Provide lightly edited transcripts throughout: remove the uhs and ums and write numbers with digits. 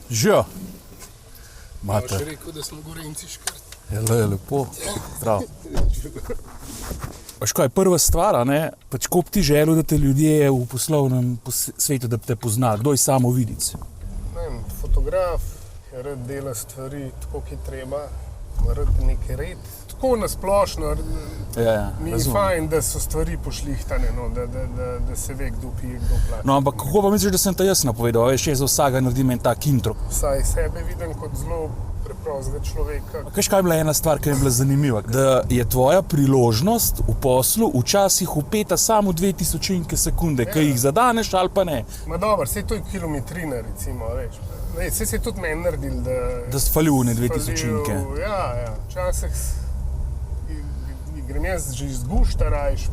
Že. Mate. Še rekel, da smo Gorenjci škrt. Je lepo. Zdrav. Veš kaj, prva stvar, ne? Pač ko bi ti želel, da te ljudje v poslovnem svetu, da te pozna, kdo je samo vidic? Fotograf, rad dela stvari tako, ki treba, rad nekaj red. Tako nasplošno, mi je fajn, da so stvari pošlihtane, no, da se ve, kdo pije, kdo plače. No, ampak kako pa misliš, da sem te jaz napovedal? Veš, jaz za vsega naredim en tak intro. Vsaj sebe vidim kot zelo preprostega človeka. Kaj je bila ena stvar, ki je bila zanimiva? Da je tvoja priložnost v poslu včasih upeta samo 2000 sekunde, ki jih zadaneš ali pa ne. Ma dobro, saj to je kilometrina, recimo, veš. Saj se je tudi meni naredil, da si falil ne 2000. Ja, včasih grem jaz že iz gušta rajš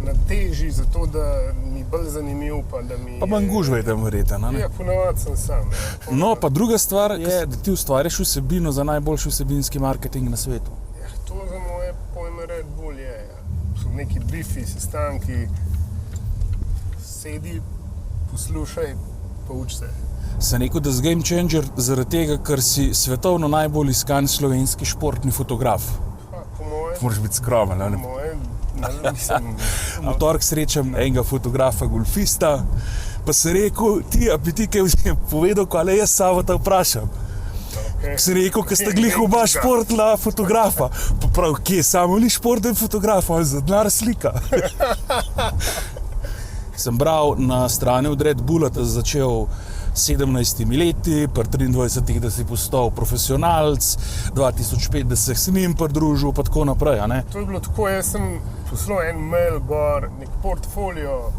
na teži, zato da mi bolj zanimiv, pa da mi... Pa manj gužve je tam verjeten, ne? Ja, ponovadi sem sam. No, pa druga stvar je, da ti ustvarjaš vsebino za najboljši vsebinski marketing na svetu. Ja, to za moje pojme Red Bull je. So neki briefi, sestanki, sedi, poslušaj, pouč se. Sem rekel, da si game changer zaradi tega, ker si svetovno najbolj iskan slovenski športni fotograf. Moraš biti skromen, ne? V torek srečam enega fotografa golfista, pa sem rekel, a bi ti kaj povedal, ko ali jaz samo te vprašam. Sem rekel, ker sta glih oba športna fotografa. Pa prav, kje, samo ni športen fotograf, on za denar slika. Sem bral na strani od Red Bulla, da si začel 17 leti, pri 23, da si postal profesionalc, 2005, da se s njim pridružil, pa tako naprej, a ne? To je bilo tako, jaz sem poslal en mail gor, nek portfolio,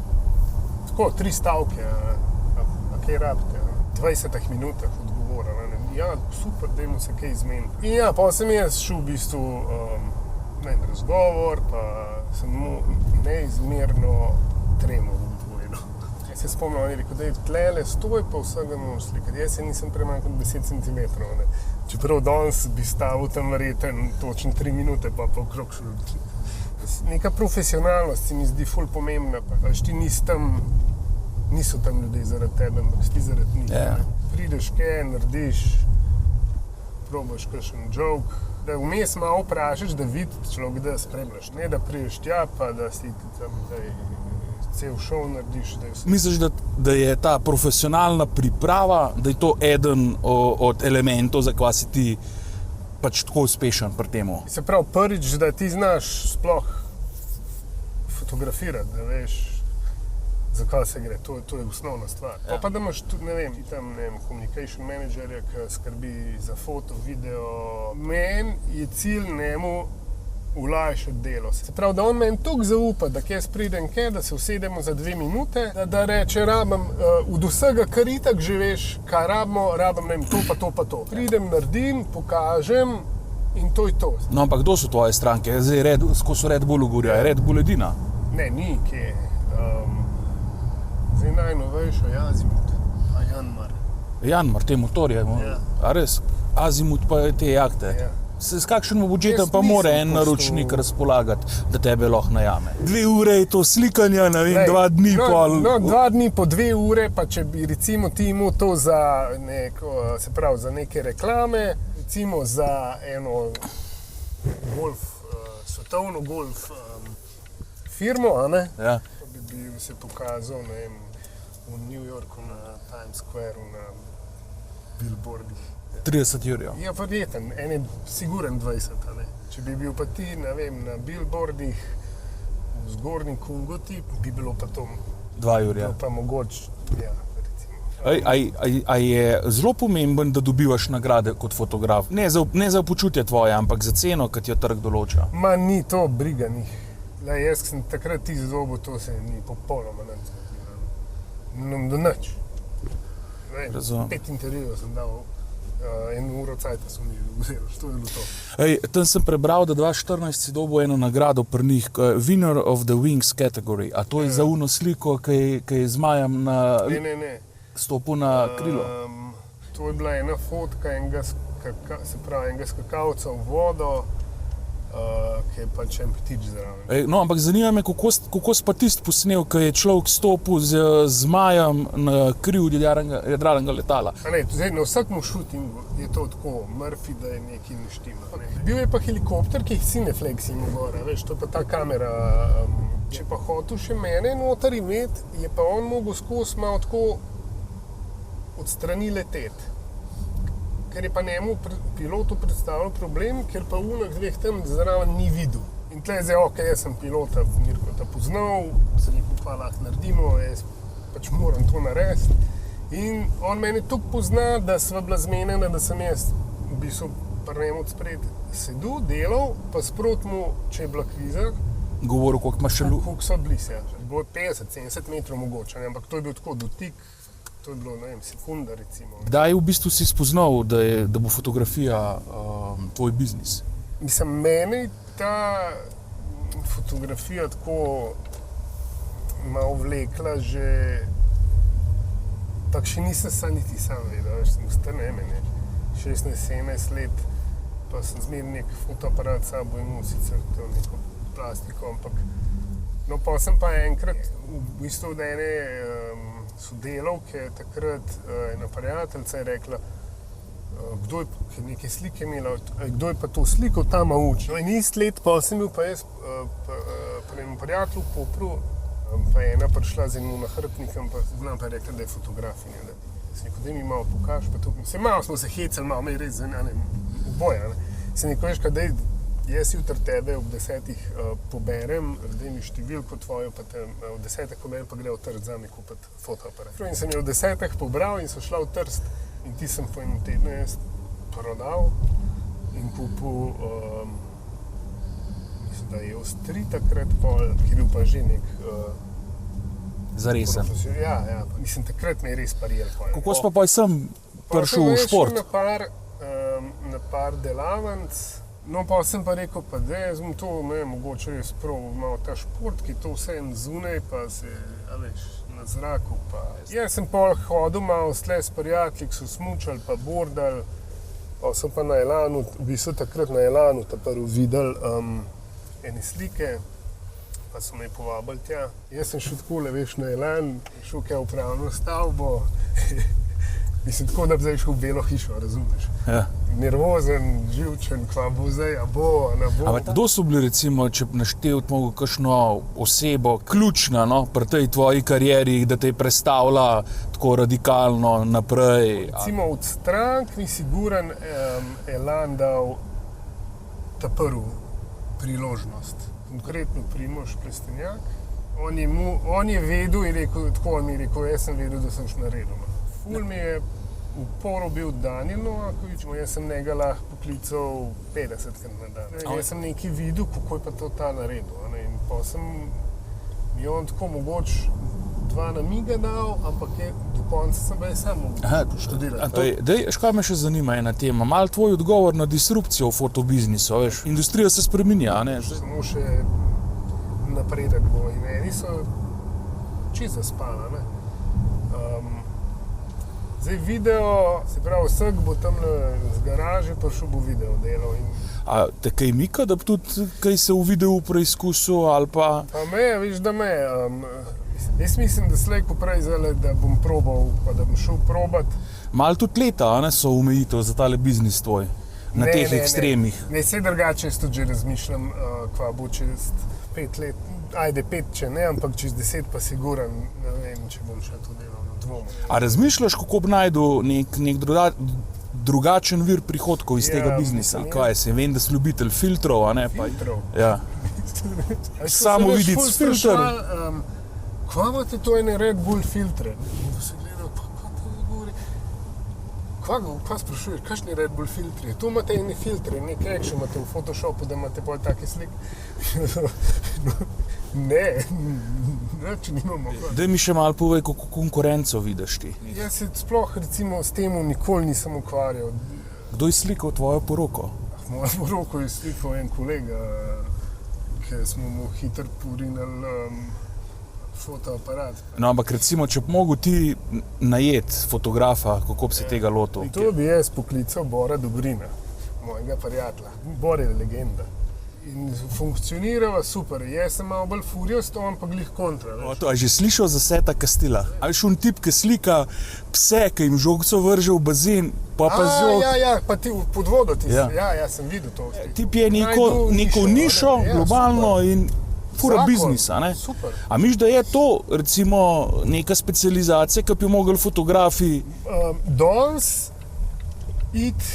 tako 3 stavke, a kaj rabite, 20 minutah odgovora, ne? Ja, super, dajmo se kaj izmeniti. In ja, pa sem jaz šel v bistvu na en razgovor, pa sem mu neizmerno tremo povedal. Jaz se spomnim, on je rekel, da je tlele, stoj pa vsega mož slikati. Jaz se nisem premanj kot 10 cm. Ne. Čeprav danes bi stavil tam verjeten točno 3 minute, pa okrog šel. Neka profesionalnost se mi zdi ful pomembna. Ti niso tam ljudje zaradi tebe, ampak ti zaradi njih. Yeah. Prideš kaj, narediš, probaš kakšen joke, da vmes malo vprašaš, da vidi človek, da spremljaš. Ne da prideš tja, pa da si tam cel šov narediš. Misliš, da je ta profesionalna priprava, da je to eden od elementov, za kva si ti pač tako uspešen pri temu? Se pravi, prvič, da ti znaš sploh fotografirati, da veš, za kaj se gre. To je osnovna stvar. Ja. Pa da imaš tudi, communication managerja, ki skrbi za foto, video. Meni je cilj njemu ulajšati delo. Se pravi, da on meni toliko zaupa, da jaz pridem da se usedemo za 2 minute, da reče, rabim od vsega, kar itak že veš, kaj rabim to pa to pa to. Pridem, naredim, pokažem in to je to. No, ampak kdo so tvoje stranke? Zdaj, ko so Red Bullu govorja, je Red Bull edina? Ne, ni, kje. Zdaj najnovejšo je Azimut, pa Janmar. Janmar, te motorje, ja. A res? Azimut pa te jahte? Ja. S kakšnim budžetom pa mora en naročnik razpolagati, da tebe lahko najame? 2 ure je to slikanja, 2 dni pol. No, 2 dni po 2 ure, pa če bi recimo ti imel to za za neke reklame, recimo za eno svetovno golf firmo, a ne? Ja. Pa bi se pokazal, v New Yorku na Times Squareu na billboardih. 30 jurjev. Ja, verjeten, siguren 20, a ne. Če bi bil pa ti, na billboardih v Zgornji Kungoti, bi bilo pa to 2 jurja. Pa mogoče, ja, recimo. A je zelo pomemben, da dobivaš nagrade kot fotograf? Ne za počutje tvoje, ampak za ceno, ki ti jo trg določa? Ma ni to briga njih. Jaz sem takrat ti zdobil, to se ni popolnoma do nič. 5 intervjujev sem dal. 1 uro cajta so mi vzeli, to je bilo to. Tam sem prebral, da 2014 si dobil eno nagrado pri njih, Winner of the Wings category. A to je za uno sliko, ki je zmajem Ne. stopil na krilo? To je bila ena fotka enega skakalca v vodo, ki je pač en ptič zraven. No, ampak zanima me, kako si pa tisti posnel, ko je človek stopil z zmajem na kriv jadralnega letala. Zdaj, na vsakem šutingu je to tako, Murphy, da je nekaj ne štima. Bil je pa helikopter, ki jih Cineflex ima gora, veš, to je pa ta kamera. Če pa hotel še mene noter imeti, je pa on mogel skozi malo tako od strani leteti. Ker je pa njemu pilotu predstavljal problem, ker pa v dveh tam zraven ni videl. In tle zdaj, jaz sem pilota Mirkota poznal, se rekel, pa lahko naredimo, jaz pač moram to narediti. In on mene toliko pozna, da sva bila zmenjena, da sem jaz v bistvu pri njemu odspred sedel, delal, pa sproti mu, če je bila kviza, govoril, koliko ima še koliko so bili se. Bilo je 50-70 metrov mogoče, ampak to je bil tako dotik. To je bilo, ne vem, sekunda recimo. Kdaj v bistvu si spoznal, da bo fotografija tvoj biznis? Mislim, mene ta fotografija tako malo vlekla že, tako še nisem niti sam vedel, veš, sem star ne, 16-17 let, pa sem zmeril nek fotoaparat s sabo imel sicer to neko plastiko, ampak no, pa sem pa enkrat v bistvu od ene sodelavke takrat ena prijateljica je rekla, kdo je neke slike imela, kdo je pa to sliko tam uči. No in isti let pa sem bil pa jaz pri enem prijatelju v Kopru, pa je ena prišla z enim nahrbtnikom, pa znam pa je rekla, da je fotografinja. Sem rekel, daj mi malo pokaž, pa to. Malo smo se hecali, malo me je res oboje. Sem rekel, veš, kadaj jaz jutri tebe ob 10 poberem, daj mi številko tvojo, pa te ob 10 poberem, pa gre v Trst zame kupiti fotoaparat. In sem jo ob 10 pobral in so šla v Trst in ti sem po enem tednu jaz prodal in kupil, mislim, da je Ostri takrat pol, ki je bil pa že nek Zaresen. Ja, mislim, takrat me je res parijel. Kako si pa sem prišel v šport? Na par delavnic. No, pa sem pa rekel, pa da jaz bom to, mogoče res proval malo ta šport, ki je to vse zunaj, pa se, veš, na zraku, pa. Jaz sem pol hodil malo s prijatelji, ki so smučali, pa bordali, pa sem pa na Elanu, v bistvu takrat na Elanu prvi videl ene slike, pa so me povabili tja. Jaz sem šel takole, veš, na Elan, šel kaj v upravno stavbo, mislim, tako da bi zdaj šel v Belo hišo, razumeš? Ja. Nervozen, živčen, kva bo zdaj, a bo, a ne bo. Ampak kdo so bili, recimo, če bi naštevil mogo kakšno osebo, ključna, no, pri tej tvoji karieri, da te je prestavila tako radikalno naprej? Recimo od strank mi siguran Elan dal ta prvi priložnost. Konkretno Primož Plestenjak. On je vedel in rekel, tako on mi je rekel, jaz sem vedel, da sem še naredil. Ful mi je v poru bil Daniel Novakovič, jaz sem njega lahko poklical 50krat na dan. Jaz sem nekaj videl, kako je pa to ta naredil. In pa sem mi on tako mogoče 2 namiga dal, ampak do konca sem pa jaz sam mogel študirati. Kaj me še zanima ena tema, malo tvoj odgovor na disrupcijo v fotobiznisu, veš, industrija se spreminja, ne? Samo še napredek bo in eni so čisto zaspala, ne. Zdaj video, se pravi, vsak bo tam z garaže prišel bo video delal. A te kaj mika, da bi tudi kaj se v videu preizkusil ali pa? Pa me, veš, da me. Jaz mislim, da slej ko prej zale, da bom probal, pa da bom šel probat. Malo tudi leta, ne, so omejitev za tale biznis tvoj, na teh ekstremih. Ne, vse drugače jaz tudi že razmišljam, kva bo čez 5 let. Ajde, 5, če ne, ampak čez 10 pa siguran, ne vem, če bom še to delal. A razmišljaš, kako bi najdel nek drugačen vir prihodkov iz tega biznisa? Kaj se, vem, da si ljubitelj filtrov, a ne? Filtrov? Ja. Samo videti s filter. Kva imate to ene Red Bull filtre? Se gledal, kva to govori? Kva sprašuješ, kakšni Red Bull filtri? Tu imate ene filtre, nek action imate v Photoshopu, da imate bolj take slike. Ne, če nimamo. Daj mi še malo povej, kako konkurenco vidiš ti. Jaz se sploh recimo s tem nikoli nisem ukvarjal. Kdo je slikal tvojo poroko? Mojo poroko je slikal en kolega, ki smo mu hitro porinali fotoaparat. No, ampak recimo, če bi mogel ti najeti fotografa, kako bi se tega lotil? To bi jaz poklical Bora Dobrina, mojega prijatelja. Bor je legenda. In funkcionirava super. Jaz sem malo bolj furiost, on pa glih kontra. A že slišal za Seta Castilla? A veš, un tip, ki slika pse, ki jim žogco vrže v bazen, pa z žog... Ja, pa ti pod vodo ti Ja. ja, sem videl to. Tip je neko nišo, globalno super. in fura Zakon. biznisa, ne? Super. A miš, da je to, recimo, neka specializacija, ki bi mogli fotografi... Danes iti,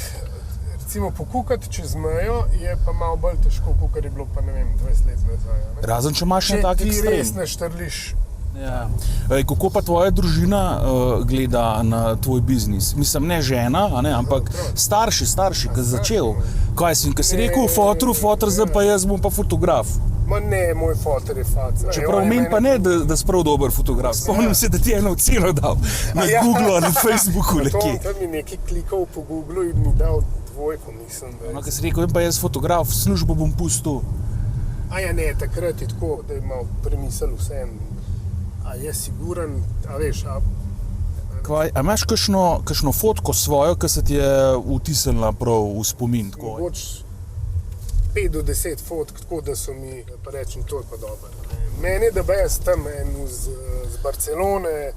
recimo pokukati čez mejo, je pa malo bolj težko, kot je bilo pa, ne vem, 20 let nazaj. Ne? Razen, če imaš na tak Če ti ekstrem. res ne štrliš. Ja. Kako pa tvoja družina gleda na tvoj biznis? Mislim, ne žena, a ne, ampak starši, ki si začel. Kaj si, ki si rekel, fotor, zdaj pa jaz bom pa fotograf. Ma ne, moj fotor je fac. Čeprav meni pa ne, da si prav dober fotograf. Spomnim se, da ti je eno oceno dal na Googlu, na Facebooku. Tam mi nekaj klikal po Googlu in mi dal dvojko, mislim. No, ki si rekel, pa jaz fotograf, službo bom pustil. A ja ne, takrat je tako, da je malo premislil vsem. A je siguren, a veš, A imaš kakšno fotko svojo, ki se ti je vtisnila prav v spomin? mogoče 5 do 10 fotk, tako da so mi, pa rečem, to je pa dobro. Meni je da best tam en z Barcelone,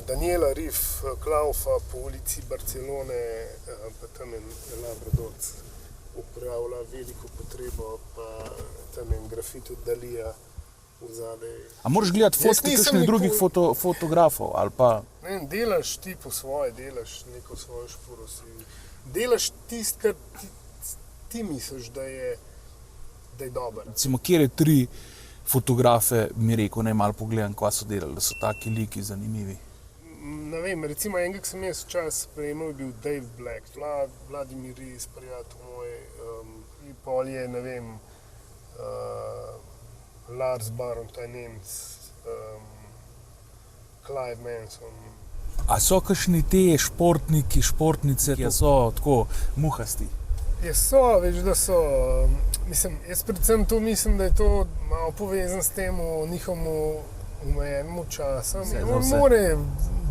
Daniela Rif, Klaufa po ulici Barcelone, pa tam en Labradorc upravlja veliko potrebo, pa tam en grafit od Dalija vzadej. A moraš gledati fotke kakšnih drugih fotografov ali pa... Ne vem, delaš ti po svoje, delaš neko svojo šporo, delaš tisto, kar ti misliš, da je dober. Recimo, kjer je 3 fotografe, mi rekel, naj malo pogledam, kva so delali, da so taki liki zanimivi. Ne vem, recimo enega, ki sem jaz včasih spremljal, je bil Dave Black, Vladimir Riz, prijatelj moj, in pol je, ne vem, Lars Baron, ta je Nemec, Clive Manson. A so kakšni te športniki, športnice, ki so tako muhasti? So, veš, da so. Mislim, jaz predvsem to mislim, da je to malo povezano s tem njihovemu omejenemu času. On mora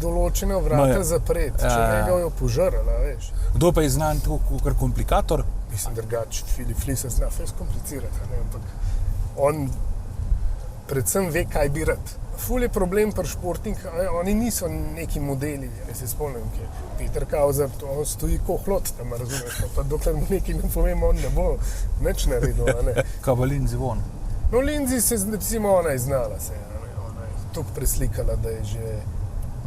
določena vrata zapreti, če ne ga jo požrla, veš. Kdo pa je znan tako kar komplikator? Mislim, drugače, Filip Fliser zna fez komplicirati, ne, ampak on predvsem ve, kaj bi rad. Ful je problem pri športnikih, oni niso neki modeli, jaz se spomnim, ki je Peter Kauzer, on stoji ko hlod tam, razumeš, pa dokler mu nekaj ne povem, on ne bo nič naredil, a ne. Kaj pa Lindsay Vonn? No, Lindsay se, recimo, ona je znala se, ona je toliko preslikala, da je že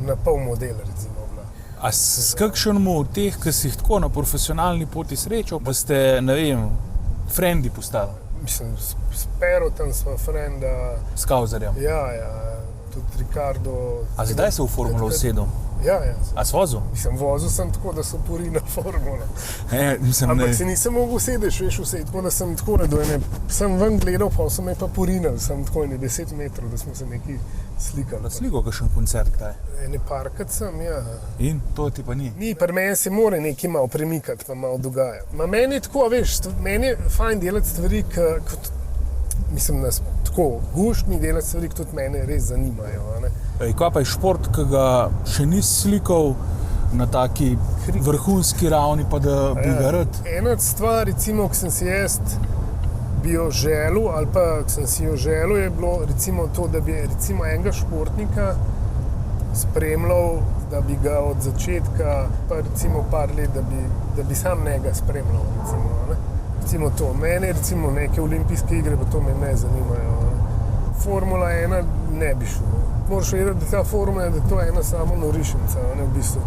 na pol model, recimo, bila. A s kakšnemu od teh, ki si jih tako na profesionalni poti srečal, pa ste, ne vem, frendi postali? Mislim, s Perotom sva frenda. S Kauzerjem? Ja, tudi Ricardo. A zdaj se v Formulo usedel? Ja. A si vozil? Mislim, vozil sem tako, da so porina Formula. Ampak se nisem mogel sedeti, veš, vse, tako da sem tako naredil, sem ven gledal, pa sem me pa porinal, sem tako 10 metrov, da smo se nekaj slikali. Da slikal kakšen koncert, kaj? Parkrat sem, ja. In to ti pa ni? Ni, pri meni se mora nekaj malo premikati, pa malo dogajati. Meni je tako, veš, meni je fajn delati stvari, mislim, da tako guštni delati stvari, ki tudi mene res zanimajo. Kaj pa je šport, ki ga še nisi slikal na taki vrhunski ravni, pa da bi ga rad? Ena stvar, recimo, ki sem si jaz bi jo želel, ali pa ki sem si jo želel, je bilo recimo to, da bi recimo enega športnika spremljal, da bi ga od začetka, pa recimo par let, da bi sam njega spremljal, recimo to. Mene recimo neke olimpijske igre, pa to me ne zanimajo. Formula 1 ne bi šel. Moraš vedeti, da ta formula je, da to je ena samo norišnica, v bistvu.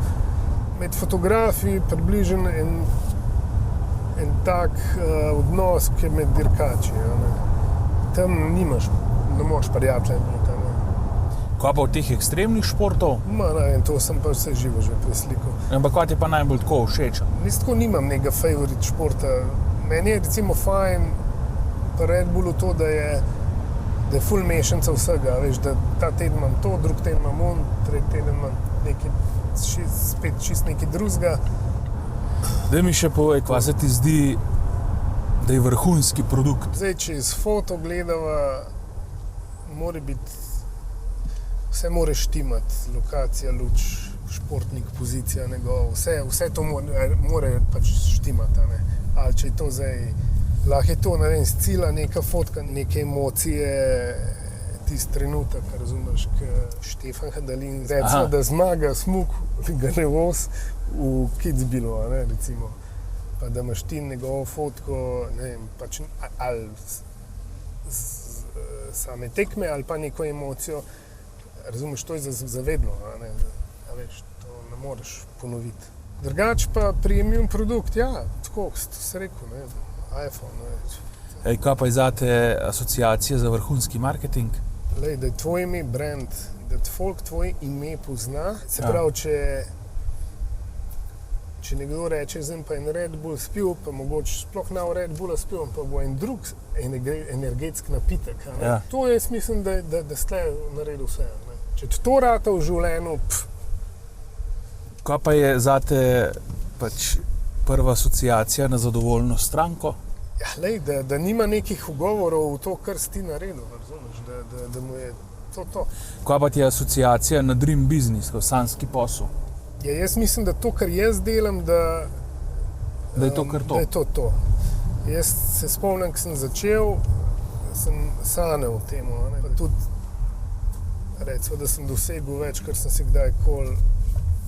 Med fotografi približen en tak odnos, ki je med dirkači. Tam ne moreš prijatelja imeti. Kaj pa od teh ekstremnih športov? Ne vem, to sem pa vse živo že preslikal. Ampak kaj ti pa najbolj tako všeč? Jaz tako nimam nekega favorit športa. Meni je recimo fajn pa Red Bullu to, da je ful mešanica vsega, veš, da ta teden imam to, drug teden imam on, tretji teden imam spet čist nekaj drugega. Daj mi še povej, kaj se ti zdi, da je vrhunski produkt? Zdaj, če iz foto gledava, vse mora štimati, lokacija, luč, športnik, pozicija njegov, vse to mora pač štimati, ali če je to zdaj Lahko je to, ne vem, z cilja neka fotka, neke emocije, tisti trenutek, razumeš, ko Štefan Hadalin recimo, da zmaga smuk, ga ne voz v Kitzbühelu, ne, recimo. Pa da imaš ti njegovo fotko, ne vem, pač ali same tekme ali pa neko emocijo, razumeš, to je zavedno, ne, a veš, to ne moreš ponoviti. Drugače pa premium produkt, ja, tako, to se rekel, ne, iPhone, ne. Ej, kaj pa je zate asociacija za vrhunski marketing? Lej, da je tvoj ime brand, da folk tvoje ime pozna, se pravi, če nekdo reče, zdaj pa en Red Bull spil, pa mogoče sploh ne v Red Bulla spil, pa bo en drug energetski napitek. Ja. To jaz mislim, da ste naredil vse. Ne. Če ti to rata v življenju, Kaj pa je zate pač prva asociacija na zadovoljno stranko? Ja, lej, da nima nekih ugovorov v to, kar si ti naredil, razumeš, da mu je to. Kaj pa ti je asociacija na dream business, sanski posel? Ja, jaz mislim, da to, kar jaz delam, da je to kar to. Da je to. Jaz se spomnim, ko sem začel, sem sanjal o tem. Pa tudi, recimo, da sem dosegel več, kar sem si kdajkoli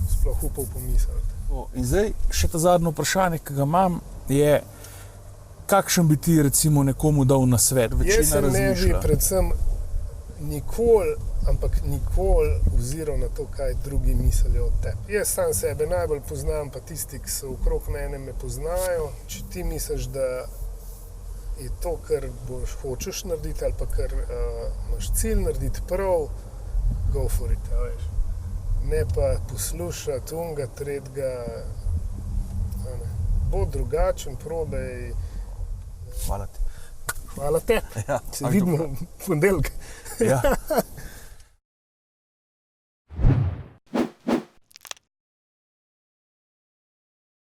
sploh upal pomisliti. In zdaj, še ta zadnje vprašanje, ki ga imam, je, kakšen bi ti recimo nekomu dal nasvet? Jaz se ne bi predvsem nikoli oziral na to, kaj drugi mislijo o tebi. Jaz sam sebe najbolj poznam, pa tisti, ki so okrog mene, me poznajo. Če ti misliš, da je to, kar hočeš narediti ali pa kar imaš cilj narediti prav, go for it, veš. Ne pa poslušati unga, tretjega, bo drugačen, probej. Hvala ti. Hvala te. Ja, se vidimo v ponedeljek. Ja.